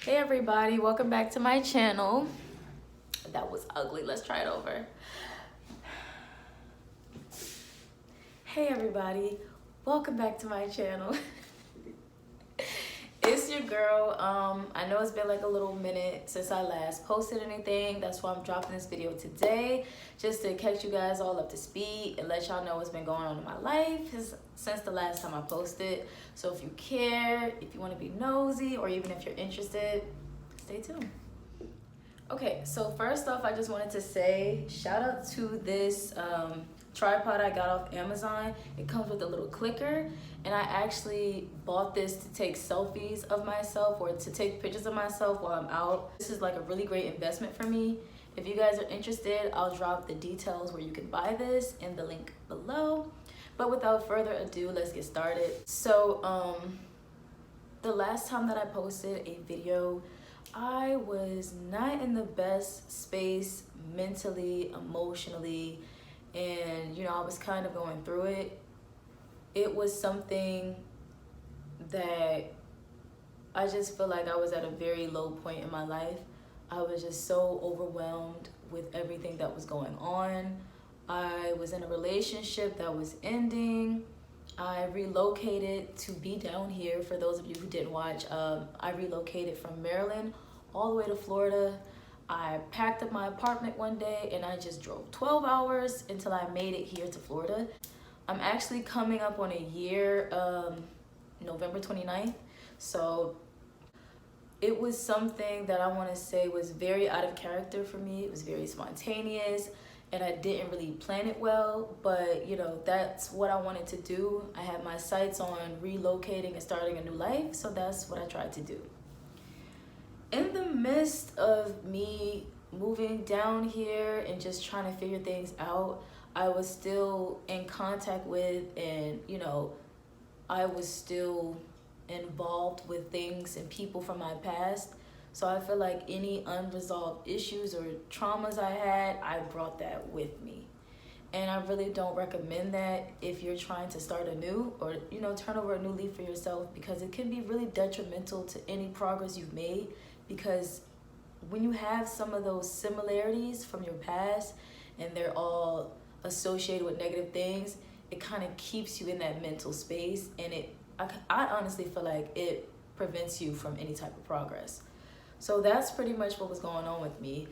Hey everybody, welcome back to my channel. That was ugly, let's try it over. Hey everybody, welcome back to my channel. It's your girl. I know it's been like a little minute since I last posted anything. That's why I'm dropping this video today, just to catch you guys all up to speed and let y'all know what's been going on in my life since the last time I posted. So if you care, if you want to be nosy, or even if you're interested, stay tuned. Okay, so first off, I just wanted to say shout out to this tripod I got off Amazon. It comes with a little clicker, and I actually bought this to take selfies of myself or to take pictures of myself while I'm out. This is like a really great investment for me. If you guys are interested, I'll drop the details where you can buy this in the link below. But without further ado, let's get started. So the last time that I posted a video, I was not in the best space mentally, emotionally, and I was kind of going through it. It was something that I just feel like I was at a very low point in my life. I was just so overwhelmed with everything that was going on. I was in a relationship that was ending. I relocated to be down here. For those of you who didn't watch, I relocated from Maryland all the way to Florida. I packed up my apartment one day and I just drove 12 hours until I made it here to Florida. I'm actually coming up on a year, November 29th. So it was something that I want to say was very out of character for me. It was very spontaneous, and I didn't really plan it well, but that's what I wanted to do. I had my sights on relocating and starting a new life, so that's what I tried to do. In the midst of me moving down here and just trying to figure things out, I was still in contact with, and I was still involved with things and people from my past. So I feel like any unresolved issues or traumas I had, I brought that with me. And I really don't recommend that if you're trying to start anew or, turn over a new leaf for yourself, because it can be really detrimental to any progress you've made. Because when you have some of those similarities from your past and they're all associated with negative things, it kind of keeps you in that mental space, and I honestly feel like it prevents you from any type of progress. So that's pretty much what was going on with me.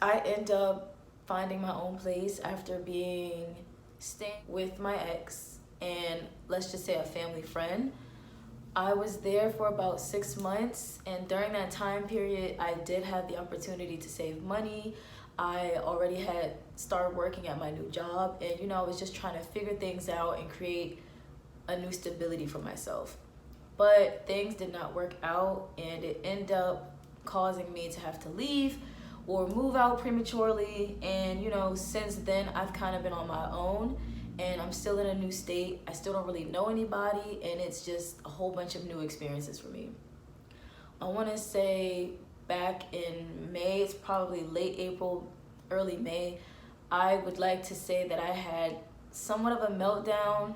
I end up finding my own place after staying with my ex and, let's just say, a family friend. I was there for about 6 months, and during that time period, I did have the opportunity to save money. I already had started working at my new job, and I was just trying to figure things out and create a new stability for myself. But things did not work out, and it ended up causing me to have to leave or move out prematurely. And since then, I've kind of been on my own, and I'm still in a new state. I still don't really know anybody, and it's just a whole bunch of new experiences for me. I want to say back in May, it's probably late April, early May, I would like to say that I had somewhat of a meltdown.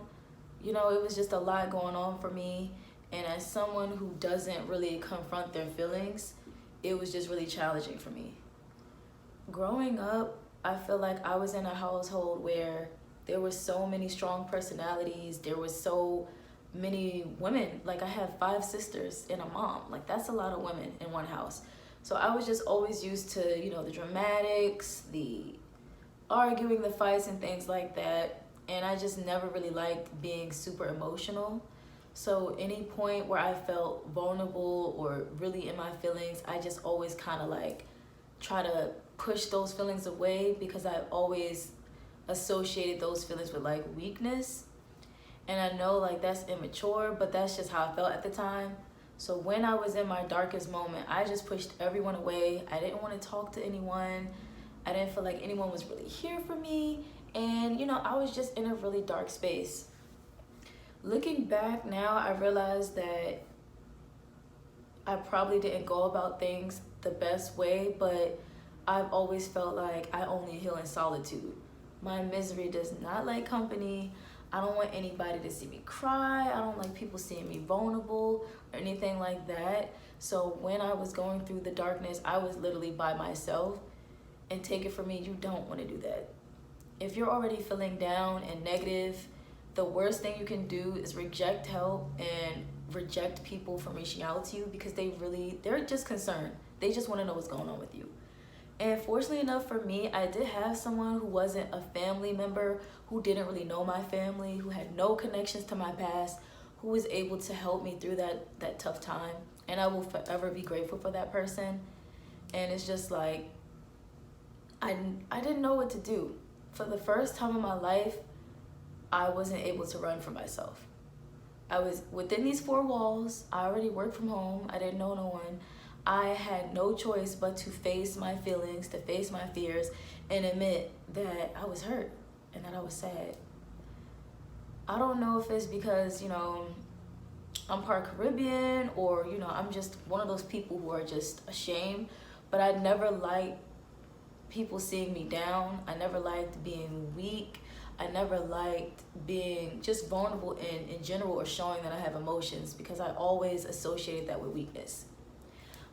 It was just a lot going on for me, and as someone who doesn't really confront their feelings, it was just really challenging for me. Growing up, I feel like I was in a household where there were so many strong personalities. There were so many women. Like, I have 5 sisters and a mom. Like, that's a lot of women in one house. So I was just always used to, the dramatics, the arguing, the fights and things like that. And I just never really liked being super emotional. So any point where I felt vulnerable or really in my feelings, I just always kind of like try to push those feelings away, because I've always associated those feelings with like weakness. And I know like that's immature, but that's just how I felt at the time. So when I was in my darkest moment, I just pushed everyone away. I didn't want to talk to anyone. I didn't feel like anyone was really here for me. And I was just in a really dark space. Looking back now, I realized that I probably didn't go about things the best way, but I've always felt like I only heal in solitude. My misery does not like company. I don't want anybody to see me cry. I don't like people seeing me vulnerable. or anything like that. So when I was going through the darkness, I was literally by myself. And take it from me, you don't want to do that. If you're already feeling down and negative, the worst thing you can do is reject help and reject people from reaching out to you, because they're just concerned. They just want to know what's going on with you. And fortunately enough for me, I did have someone who wasn't a family member, who didn't really know my family, who had no connections to my past, who was able to help me through that tough time. And I will forever be grateful for that person. And it's just like, I didn't know what to do. For the first time in my life, I wasn't able to run for myself. I was within these four walls. I already worked from home. I didn't know no one. I had no choice but to face my feelings, to face my fears, and admit that I was hurt and that I was sad. I don't know if it's because, I'm part Caribbean, or, I'm just one of those people who are just ashamed, but I never liked people seeing me down. I never liked being weak. I never liked being just vulnerable in general, or showing that I have emotions, because I always associated that with weakness.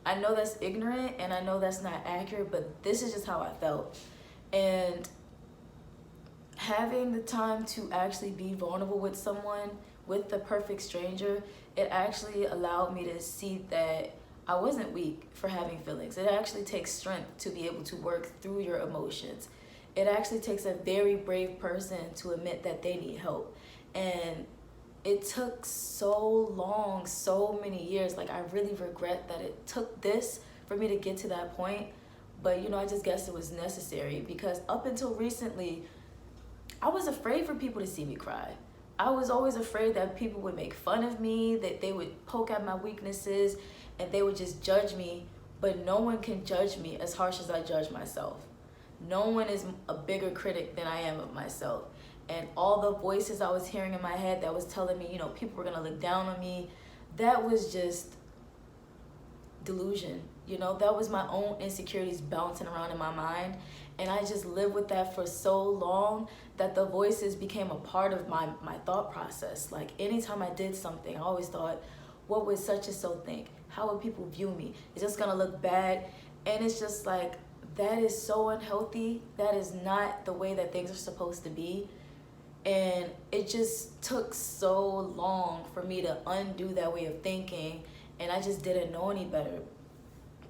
I know that's ignorant and I know that's not accurate, but this is just how I felt. And having the time to actually be vulnerable with someone, with the perfect stranger, it actually allowed me to see that I wasn't weak for having feelings. It actually takes strength to be able to work through your emotions. It actually takes a very brave person to admit that they need help. And it took so long, so many years. Like, I really regret that it took this for me to get to that point. But, I just guess it was necessary, because up until recently, I was afraid for people to see me cry. I was always afraid that people would make fun of me, that they would poke at my weaknesses, and they would just judge me. But no one can judge me as harsh as I judge myself. No one is a bigger critic than I am of myself. And all the voices I was hearing in my head that was telling me, people were gonna look down on me, that was just delusion. That was my own insecurities bouncing around in my mind. And I just lived with that for so long that the voices became a part of my thought process. Like, anytime I did something, I always thought, what would such and so think? How would people view me? It's just gonna look bad. And it's just like, that is so unhealthy. That is not the way that things are supposed to be. And it just took so long for me to undo that way of thinking, and I just didn't know any better.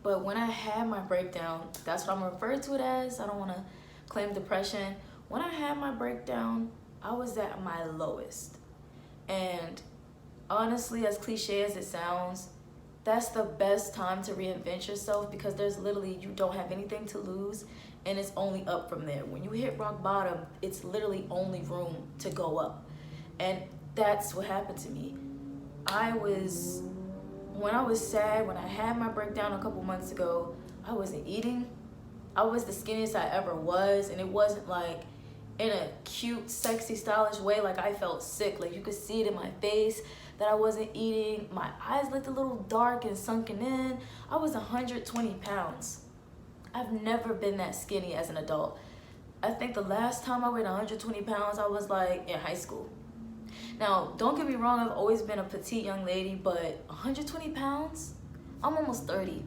But when I had my breakdown, that's what I'm referring to it as. I don't want to claim depression. When I had my breakdown, I was at my lowest. And honestly, as cliche as it sounds, that's the best time to reinvent yourself, because you don't have anything to lose, and it's only up from there. When you hit rock bottom, it's literally only room to go up. And that's what happened to me. When I was sad, when I had my breakdown a couple months ago, I wasn't eating. I was the skinniest I ever was, and it wasn't like in a cute, sexy, stylish way. Like, I felt sick. Like, you could see it in my face that I wasn't eating. My eyes looked a little dark and sunken in. I was 120 pounds. I've never been that skinny as an adult. I think the last time I weighed 120 pounds, I was like in high school. Now, don't get me wrong, I've always been a petite young lady, but 120 pounds? I'm almost 30.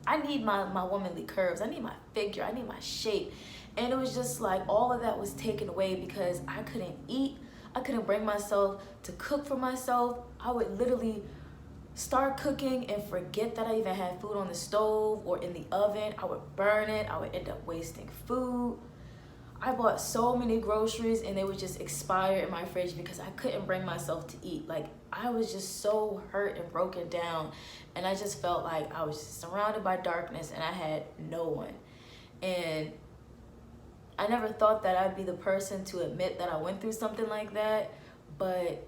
I need my womanly curves. I need my figure. I need my shape. And it was just like all of that was taken away because I couldn't eat. I couldn't bring myself to cook for myself. I would literally start cooking and forget that I even had food on the stove or in the oven. I would burn it. I would end up wasting food. I bought so many groceries and they would just expire in my fridge because I couldn't bring myself to eat. Like, I was just so hurt and broken down, and I just felt like I was surrounded by darkness and I had no one. And I never thought that I'd be the person to admit that I went through something like that, but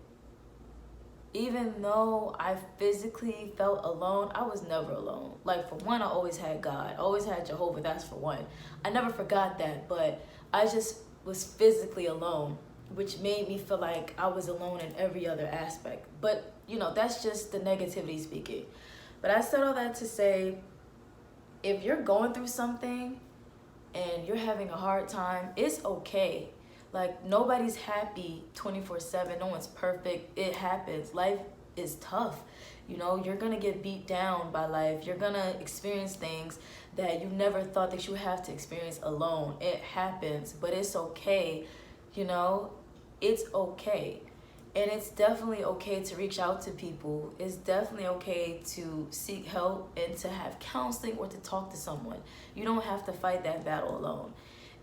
even though I physically felt alone, I was never alone. Like, for one, I always had God. I always had Jehovah, that's for one. I never forgot that, but I just was physically alone, which made me feel like I was alone in every other aspect. But, you know, that's just the negativity speaking. But I said all that to say, if you're going through something and you're having a hard time, it's okay. Like, nobody's happy 24/7. No one's perfect. It happens. Life is tough. You know, you're gonna get beat down by life. You're gonna experience things that you never thought that you have to experience alone. It happens, but it's okay. You know, it's okay. And it's definitely okay to reach out to people. It's definitely okay to seek help and to have counseling or to talk to someone. You don't have to fight that battle alone.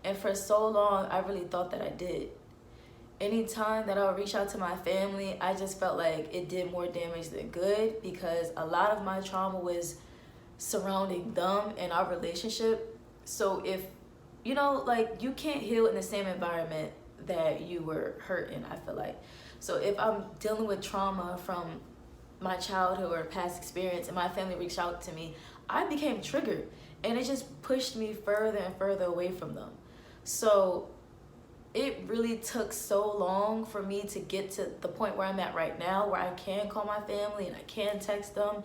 And for so long, I really thought that I did. Anytime that I would reach out to my family, I just felt like it did more damage than good, because a lot of my trauma was surrounding them and our relationship. So if, you know, like, you can't heal in the same environment that you were hurt in, I feel like. So if I'm dealing with trauma from my childhood or past experience and my family reached out to me, I became triggered, and it just pushed me further and further away from them. So it really took so long for me to get to the point where I'm at right now, where I can call my family and I can text them.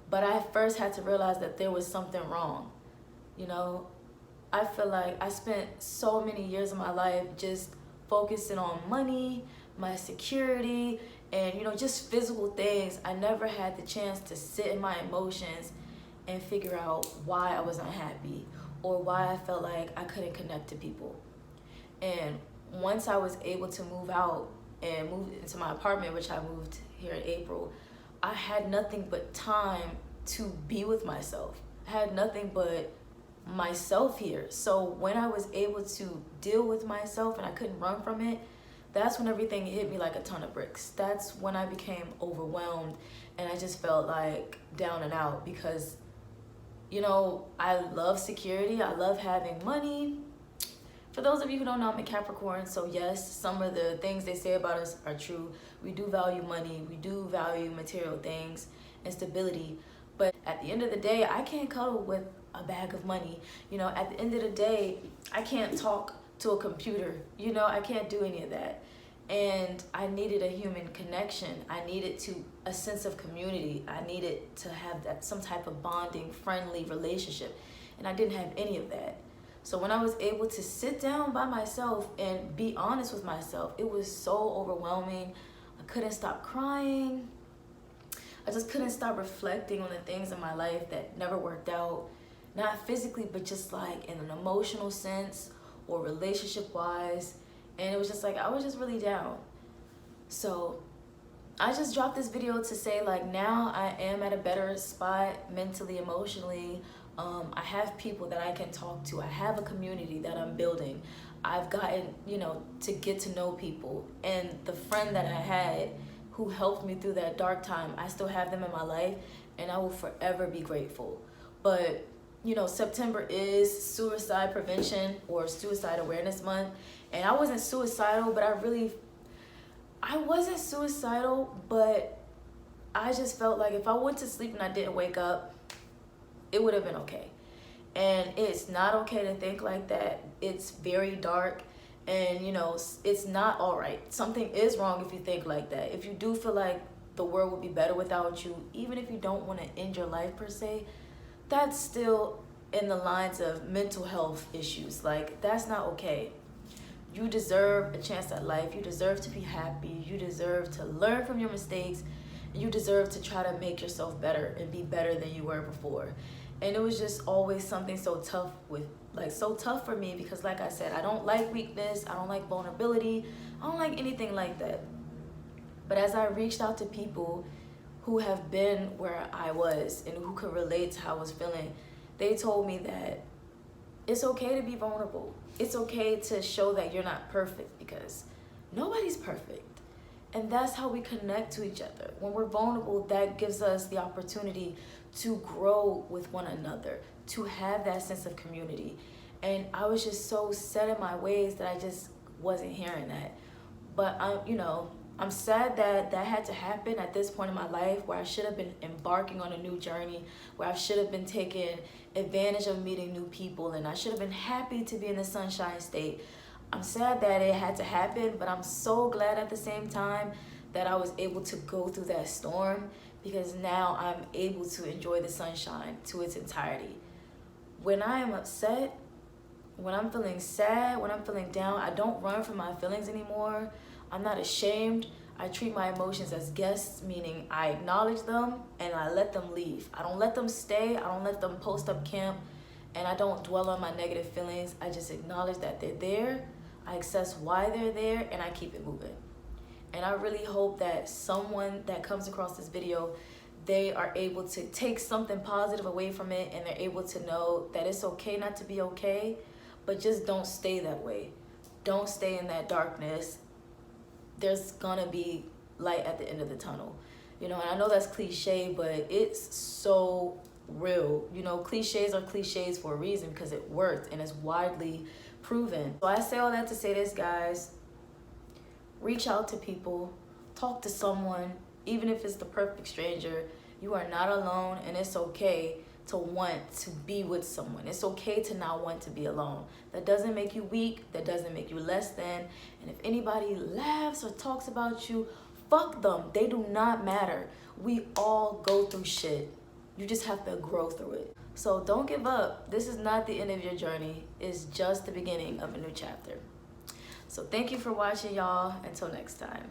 But I first had to realize that there was something wrong. You know, I feel like I spent so many years of my life just focusing on money, my security, and, you know, just physical things. I never had the chance to sit in my emotions and figure out why I was unhappy or why I felt like I couldn't connect to people. And once I was able to move out and move into my apartment, which I moved here in April, I had nothing but time to be with myself. I had nothing but myself here. So when I was able to deal with myself and I couldn't run from it, that's when everything hit me like a ton of bricks. That's when I became overwhelmed and I just felt like down and out, because, you know, I love security. I love having money. For those of you who don't know, I'm a Capricorn, so yes, some of the things they say about us are true. We do value money, we do value material things and stability, but at the end of the day, I can't cuddle with a bag of money. You know, at the end of the day, I can't talk to a computer. You know, I can't do any of that. And I needed a human connection. I needed a sense of community. I needed to have that some type of bonding, friendly relationship, and I didn't have any of that. So when I was able to sit down by myself and be honest with myself, it was so overwhelming. I couldn't stop crying. I just couldn't stop reflecting on the things in my life that never worked out. Not physically, but just like in an emotional sense or relationship-wise. And it was just like, I was just really down. So I just dropped this video to say, like, now I am at a better spot mentally, emotionally. I have people that I can talk to. I have a community that I'm building. I've gotten, you know, to get to know people. And the friend that I had who helped me through that dark time, I still have them in my life, and I will forever be grateful. But, you know, September is Suicide Prevention or Suicide Awareness Month. And I wasn't suicidal, but I wasn't suicidal, but I just felt like if I went to sleep and I didn't wake up, it would have been okay. And it's not okay to think like that. It's very dark, and, you know, it's not all right. Something is wrong if you think like that. If you do feel like the world would be better without you, even if you don't want to end your life per se, that's still in the lines of mental health issues. Like, that's not okay. You deserve a chance at life. You deserve to be happy. You deserve to learn from your mistakes. You deserve to try to make yourself better and be better than you were before. And it was just always something so tough for me, because, like I said, I don't like weakness. I don't like vulnerability. I don't like anything like that. But as I reached out to people who have been where I was and who could relate to how I was feeling, they told me that it's okay to be vulnerable. It's okay to show that you're not perfect, because nobody's perfect. And that's how we connect to each other. When we're vulnerable, that gives us the opportunity to grow with one another, to have that sense of community. And I was just so set in my ways that I just wasn't hearing that. But I'm sad that that had to happen at this point in my life, where I should have been embarking on a new journey, where I should have been taking advantage of meeting new people, and I should have been happy to be in the Sunshine State. I'm sad that it had to happen, but I'm so glad at the same time that I was able to go through that storm, because now I'm able to enjoy the sunshine to its entirety. When I am upset, when I'm feeling sad, when I'm feeling down, I don't run from my feelings anymore. I'm not ashamed. I treat my emotions as guests, meaning I acknowledge them and I let them leave. I don't let them stay. I don't let them post up camp, and I don't dwell on my negative feelings. I just acknowledge that they're there. I assess why they're there, and I keep it moving. And I really hope that someone that comes across this video, they are able to take something positive away from it, and they're able to know that it's okay not to be okay, but just don't stay that way. Don't stay in that darkness. There's gonna be light at the end of the tunnel. You know, and I know that's cliche, but it's so real. You know, cliches are cliches for a reason, because it worked and it's widely proven. So I say all that to say this, guys. Reach out to people, talk to someone, even if it's the perfect stranger. You are not alone, and it's okay to want to be with someone. It's okay to not want to be alone. That doesn't make you weak. That doesn't make you less than. And if anybody laughs or talks about you, fuck them. They do not matter. We all go through shit. You just have to grow through it. So don't give up. This is not the end of your journey. It's just the beginning of a new chapter. So thank you for watching, y'all. Until next time.